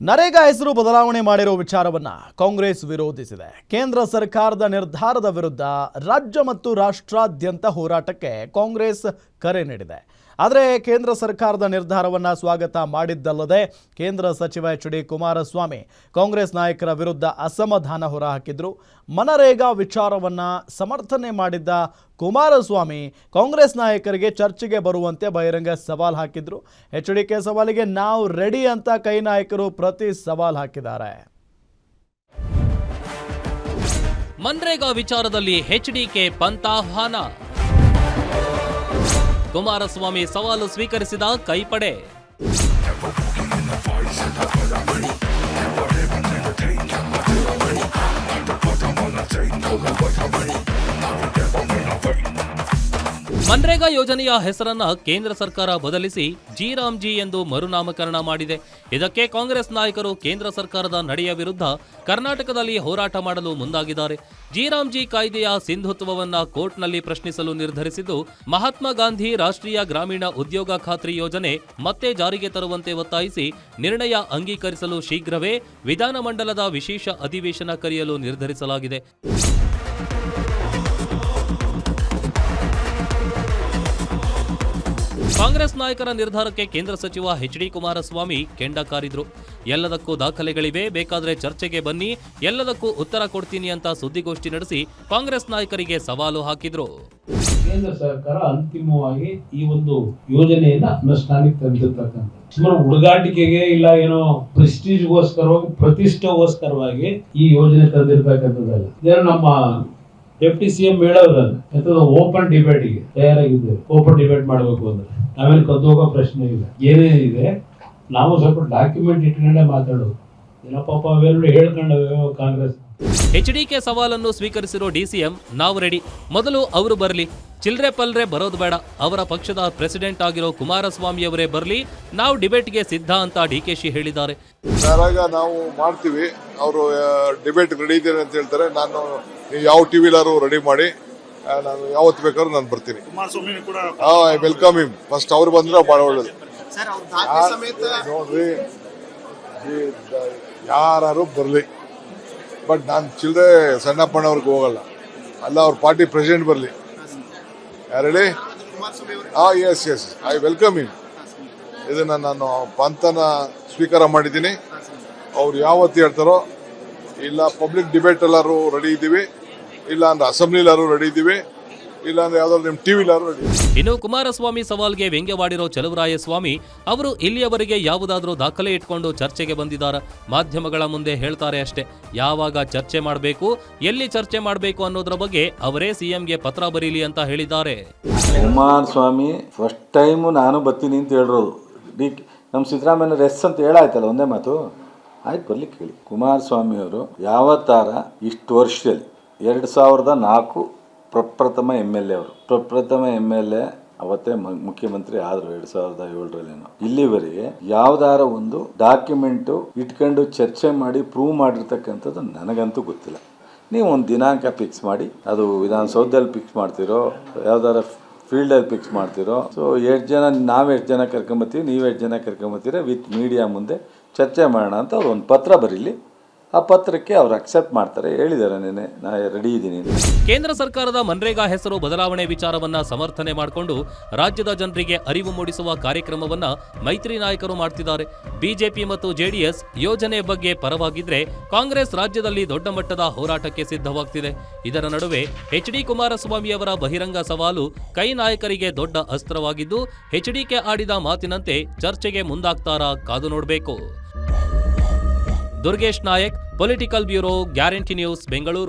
ನರೇಗಾ ಹೆಸರು ಬದಲಾವಣೆ ಮಾಡಿರೋ ವಿಚಾರವನ್ನ ಕಾಂಗ್ರೆಸ್ ವಿರೋಧಿಸಿದೆ. ಕೇಂದ್ರ ಸರ್ಕಾರದ ನಿರ್ಧಾರದ ವಿರುದ್ಧ ರಾಜ್ಯ ಮತ್ತು ರಾಷ್ಟ್ರಾದ್ಯಂತ ಹೋರಾಟಕ್ಕೆ ಕಾಂಗ್ರೆಸ್ ಕರೆ ನೀಡಿದೆ. ಆದರೆ ಕೇಂದ್ರ ಸರ್ಕಾರದ ನಿರ್ಧಾರವನ್ನ ಸ್ವಾಗತ ಮಾಡಿದ್ದಲ್ಲದೆ ಕೇಂದ್ರ ಸಚಿವ ಎಚ್.ಡಿ. ಕುಮಾರಸ್ವಾಮಿ ಕಾಂಗ್ರೆಸ್ ನಾಯಕರ ವಿರುದ್ಧ ಅಸಮಾಧಾನ ಹೊರಹಾಕಿದ್ರು. ಮನರೇಗಾ ವಿಚಾರವನ್ನ ಸಮರ್ಥನೆ ಮಾಡಿದ್ದ ಕುಮಾರಸ್ವಾಮಿ ಕಾಂಗ್ರೆಸ್ ನಾಯಕರಿಗೆ ಚರ್ಚೆಗೆ ಬರುವಂತೆ ಬಹಿರಂಗ ಸವಾಲ್ ಹಾಕಿದ್ರು. ಎಚ್.ಡಿ.ಕೆ ಸವಾಲಿಗೆ ನಾವು ರೆಡಿ ಅಂತ ಕೈ ನಾಯಕರು ಪ್ರತಿ ಸವಾಲ್ ಹಾಕಿದ್ದಾರೆ. ಮನ್ರೇಗಾ ವಿಚಾರದಲ್ಲಿ ಎಚ್.ಡಿ.ಕೆ ಪಂಥಾಹ್ವಾನ. ಕುಮಾರಸ್ವಾಮಿ ಸವಾಲು ಸ್ವೀಕರಿಸಿದ ಕೈಪಡೆ. ಮನ್ರೇಗಾ ಯೋಜನೆಯ ಹೆಸರನ್ನ ಕೇಂದ್ರ ಸರ್ಕಾರ ಬದಲಿಸಿ ಜಿ ಎಂದು ಮರುನಾಮಕರಣ ಮಾಡಿದೆ. ಇದಕ್ಕೆ ಕಾಂಗ್ರೆಸ್ ನಾಯಕರು ಕೇಂದ್ರ ಸರ್ಕಾರದ ನಡೆಯ ವಿರುದ್ಧ ಕರ್ನಾಟಕದಲ್ಲಿ ಹೋರಾಟ ಮಾಡಲು ಮುಂದಾಗಿದ್ದಾರೆ. ಜಿ ಕಾಯ್ದೆಯ ಸಿಂಧುತ್ವವನ್ನ ಕೋರ್ಟ್ನಲ್ಲಿ ಪ್ರಶ್ನಿಸಲು ನಿರ್ಧರಿಸಿದ್ದು, ಮಹಾತ್ಮ ಗಾಂಧಿ ರಾಷ್ಟ್ರೀಯ ಗ್ರಾಮೀಣ ಉದ್ಯೋಗ ಖಾತ್ರಿ ಯೋಜನೆ ಮತ್ತೆ ಜಾರಿಗೆ ತರುವಂತೆ ಒತ್ತಾಯಿಸಿ ನಿರ್ಣಯ ಅಂಗೀಕರಿಸಲು ಶೀಘ್ರವೇ ವಿಧಾನಮಂಡಲದ ವಿಶೇಷ ಅಧಿವೇಶನ ಕರೆಯಲು ನಿರ್ಧರಿಸಲಾಗಿದೆ. ಕಾಂಗ್ರೆಸ್ ನಾಯಕರ ನಿರ್ಧಾರಕ್ಕೆ ಕೇಂದ್ರ ಸಚಿವ ಎಚ್.ಡಿ. ಕುಮಾರಸ್ವಾಮಿ ಕೆಂಡ ಕಾರಿದ್ರು. ಎಲ್ಲದಕ್ಕೂ ದಾಖಲೆಗಳಿವೆ, ಬೇಕಾದ್ರೆ ಚರ್ಚೆಗೆ ಬನ್ನಿ, ಎಲ್ಲದಕ್ಕೂ ಉತ್ತರ ಕೊಡ್ತೀನಿ ಅಂತ ಸುದ್ದಿಗೋಷ್ಠಿ ನಡೆಸಿ ಕಾಂಗ್ರೆಸ್ ನಾಯಕರಿಗೆ ಸವಾಲು ಹಾಕಿದ್ರು. ಕೇಂದ್ರ ಸರ್ಕಾರ ಅಂತಿಮವಾಗಿ ಈ ಒಂದು ಯೋಜನೆಯನ್ನ ಅನುಷ್ಠಾನಕ್ಕೆ ತಂದಿರ್ತಕ್ಕಂಥ ಸುಮಾರು ಹುಡುಗಾಟಿಕೆಗೆ ಇಲ್ಲ ಏನೋ ಪ್ರೆಸ್ಟೀಜ್ಗೋಸ್ಕರವಾಗಿ ಪ್ರತಿಷ್ಠೆಗೋಸ್ಕರವಾಗಿ ಈ ಯೋಜನೆ ತಂದಿರ್ತಕ್ಕಂಥದ್ದಲ್ಲ. ಇದೇನು ನಮ್ಮ ಡೆಪ್ಟಿ ಸಿಎಂ ಹೇಳೋದ್ರಲ್ಲ, ಓಪನ್ ಡಿಬೇಟ್ಗೆ ತಯಾರಾಗಿದ್ದೇವೆ. ಓಪನ್ ಡಿಬೇಟ್ ಮಾಡಬೇಕು ಅಂದ್ರೆ ನಾವೇನು ಕದ್ದು ಹೋಗೋ ಪ್ರಶ್ನೆ ಇಲ್ಲ. ಏನೇನಿದೆ ನಾವು ಸ್ವಲ್ಪ ಡಾಕ್ಯುಮೆಂಟ್ ಇಟ್ಕೊಂಡೇ ಮಾತಾಡೋದು. ಏನೋ ಪಾಪ ಅವೆರಡು ಹೇಳ್ಕೊಂಡವೆ ಕಾಂಗ್ರೆಸ್. ಎಚ್.ಡಿ.ಕೆ ಸವಾಲನ್ನು ಸ್ವೀಕರಿಸಿರೋ ಡಿಸಿಎಂ ನಾವು ರೆಡಿ, ಮೊದಲು ಅವರು ಬರಲಿ, ಚಿಲ್ರೆ ಪಲ್ರೆ ಬರೋದು ಬೇಡ, ಅವರ ಪಕ್ಷದ ಪ್ರೆಸಿಡೆಂಟ್ ಆಗಿರೋ ಕುಮಾರಸ್ವಾಮಿ ಅವರೇ ಬರಲಿ, ನಾವು ಡಿಬೇಟ್ಗೆ ಸಿದ್ಧ ಅಂತ ಡಿ.ಕೆ.ಶಿ ಹೇಳಿದ್ದಾರೆ. ನಾವು ಮಾಡ್ತೀವಿ, ಅವರು ಡಿಬೇಟ್ ರೆಡಿ ಇದ್ದೇನೆ ಅಂತ ಹೇಳ್ತಾರೆ. ನಾನು ಯಾವ ಟಿವಿಲಾರು ರೆಡಿ ಮಾಡಿ, ನಾನು ಯಾವತ್ತು ಬೇಕಾದ್ರೂ ನಾನು ಬರ್ತೀನಿ. I welcome him. ಫಸ್ಟ್ ಅವ್ರು ಬಂದ್ರೆ ಬಹಳ ಒಳ್ಳೇದು. ನೋಡ್ರಿ, ಯಾರು ಬರಲಿ, ಬಟ್ ನಾನು ಚಿಲ್ಲರೆ ಸಣ್ಣಪ್ಪಣ್ಣವ್ರಿಗೆ ಹೋಗಲ್ಲ. ಅಲ್ಲ, ಅವ್ರ ಪಾರ್ಟಿ ಪ್ರೆಸಿಡೆಂಟ್ ಬರಲಿ. ಯಾರು ಹೇಳಿ? Yes I welcome him. ಇದನ್ನ ನಾನು ಪಂಥನ ಸ್ವೀಕಾರ ಮಾಡಿದ್ದೀನಿ. ಅವ್ರು ಯಾವತ್ತು ಹೇಳ್ತಾರೋ, ಇಲ್ಲ ಪಬ್ಲಿಕ್ ಡಿಬೇಟ್ ಎಲ್ಲರೂ ರೆಡಿ ಇದ್ದೀವಿ, ಇಲ್ಲ ಅಂದ್ರೆ ಅಸೆಂಬ್ಲಿಲಾರು ರೆಡಿ ಇದ್ದೀವಿ, ಇಲ್ಲ ಅಂದ್ರೆ ಯಾವ್ದಾದ್ರು ನಿಮ್ ಟಿವಿಲಾರು ರೆಡಿ. ಇನ್ನು ಕುಮಾರಸ್ವಾಮಿ ಸವಾಲ್ಗೆ ವ್ಯಂಗ್ಯವಾಡಿರೋ ಚಲುವರಾಯಸ್ವಾಮಿ ಅವರು ಇಲ್ಲಿಯವರೆಗೆ ಯಾವುದಾದ್ರೂ ದಾಖಲೆ ಇಟ್ಕೊಂಡು ಚರ್ಚೆಗೆ ಬಂದಿದ್ದಾರೆ? ಮಾಧ್ಯಮಗಳ ಮುಂದೆ ಹೇಳ್ತಾರೆ ಅಷ್ಟೇ. ಯಾವಾಗ ಚರ್ಚೆ ಮಾಡಬೇಕು, ಎಲ್ಲಿ ಚರ್ಚೆ ಮಾಡಬೇಕು ಅನ್ನೋದ್ರ ಬಗ್ಗೆ ಅವರೇ ಸಿಎಂಗೆ ಪತ್ರ ಬರೀಲಿ ಅಂತ ಹೇಳಿದ್ದಾರೆ. ಕುಮಾರಸ್ವಾಮಿ ಫಸ್ಟ್ ಟೈಮು ನಾನು ಬರ್ತೀನಿ ಅಂತ ಹೇಳಿರೋದು. ನಮ್ಮ ಸಿದ್ದರಾಮಯ್ಯ ರೆಸ್ ಅಂತ ಹೇಳಾಯ್ತಲ್ಲ, ಒಂದೇ ಮಾತು ಆಯ್ತು, ಬರ್ಲಿಕ್ಕೆ ಹೇಳಿ. ಕುಮಾರಸ್ವಾಮಿ ಅವರು ಯಾವತ್ತಾರ ಇಷ್ಟು ವರ್ಷದಲ್ಲಿ 2004 ಪ್ರಪ್ರಥಮ MLA ಅವರು, ಪ್ರಪ್ರಥಮ MLA ಅವತ್ತೇ ಮುಖ್ಯಮಂತ್ರಿ ಆದರು 2007ರಲ್ಲೇನೋ. ಇಲ್ಲಿವರೆಗೆ ಯಾವ್ದಾರ ಒಂದು ಡಾಕ್ಯುಮೆಂಟು ಇಟ್ಕೊಂಡು ಚರ್ಚೆ ಮಾಡಿ ಪ್ರೂವ್ ಮಾಡಿರ್ತಕ್ಕಂಥದ್ದು ನನಗಂತೂ ಗೊತ್ತಿಲ್ಲ. ನೀವು ಒಂದು ದಿನಾಂಕ ಫಿಕ್ಸ್ ಮಾಡಿ, ಅದು ವಿಧಾನಸೌಧದಲ್ಲಿ ಫಿಕ್ಸ್ ಮಾಡ್ತಿರೋ, ಯಾವ್ದಾರ ಫೀಲ್ಡಲ್ಲಿ ಫಿಕ್ಸ್ ಮಾಡ್ತಿರೋ. ಸೊ ನಾವು ಎಷ್ಟು ಜನ ಕರ್ಕೊಂಬತ್ತೀವಿ, ನೀವು ಎಷ್ಟು ಜನ ಕರ್ಕೊಂಬತ್ತೀರ, ವಿತ್ ಮೀಡಿಯಾ ಮುಂದೆ ಚರ್ಚೆ ಮಾಡೋಣ ಅಂತ ಅವ್ರು ಒಂದು ಪತ್ರ ಬರೀಲಿ. ಆ ಪತ್ರಕ್ಕೆ ಅವ್ರು ಅಕ್ಸೆಪ್ಟ್ ಮಾಡ್ತಾರೆ. ಹೇಳಿದ್ದಾರೆ ನೆನೆ, ನಾ ರೆಡಿ ಇದ್ದೀನಿ. ಕೇಂದ್ರ ಸರ್ಕಾರದ ಮನ್ರೇಗಾ ಹೆಸರು ಬದಲಾವಣೆ ವಿಚಾರವನ್ನ ಸಮರ್ಥನೆ ಮಾಡಿಕೊಂಡು ರಾಜ್ಯದ ಜನರಿಗೆ ಅರಿವು ಮೂಡಿಸುವ ಕಾರ್ಯಕ್ರಮವನ್ನ ಮೈತ್ರಿ ನಾಯಕರು ಮಾಡ್ತಿದ್ದಾರೆ. ಬಿಜೆಪಿ ಮತ್ತು ಜೆಡಿಎಸ್ ಯೋಜನೆ ಬಗ್ಗೆ ಪರವಾಗಿದ್ರೆ ಕಾಂಗ್ರೆಸ್ ರಾಜ್ಯದಲ್ಲಿ ದೊಡ್ಡ ಮಟ್ಟದ ಹೋರಾಟಕ್ಕೆ ಸಿದ್ಧವಾಗ್ತಿದೆ. ಇದರ ನಡುವೆ ಎಚ್.ಡಿ. ಕುಮಾರಸ್ವಾಮಿ ಅವರ ಬಹಿರಂಗ ಸವಾಲು ಕೈ ನಾಯಕರಿಗೆ ದೊಡ್ಡ ಅಸ್ತ್ರವಾಗಿದ್ದು, ಎಚ್.ಡಿ.ಕೆ ಆಡಿದ ಮಾತಿನಂತೆ ಚರ್ಚೆಗೆ ಮುಂದಾಗ್ತಾರಾ ಕಾದು ನೋಡಬೇಕು. Durgesh Nayak, political bureau, Guarantee News, Bengaluru.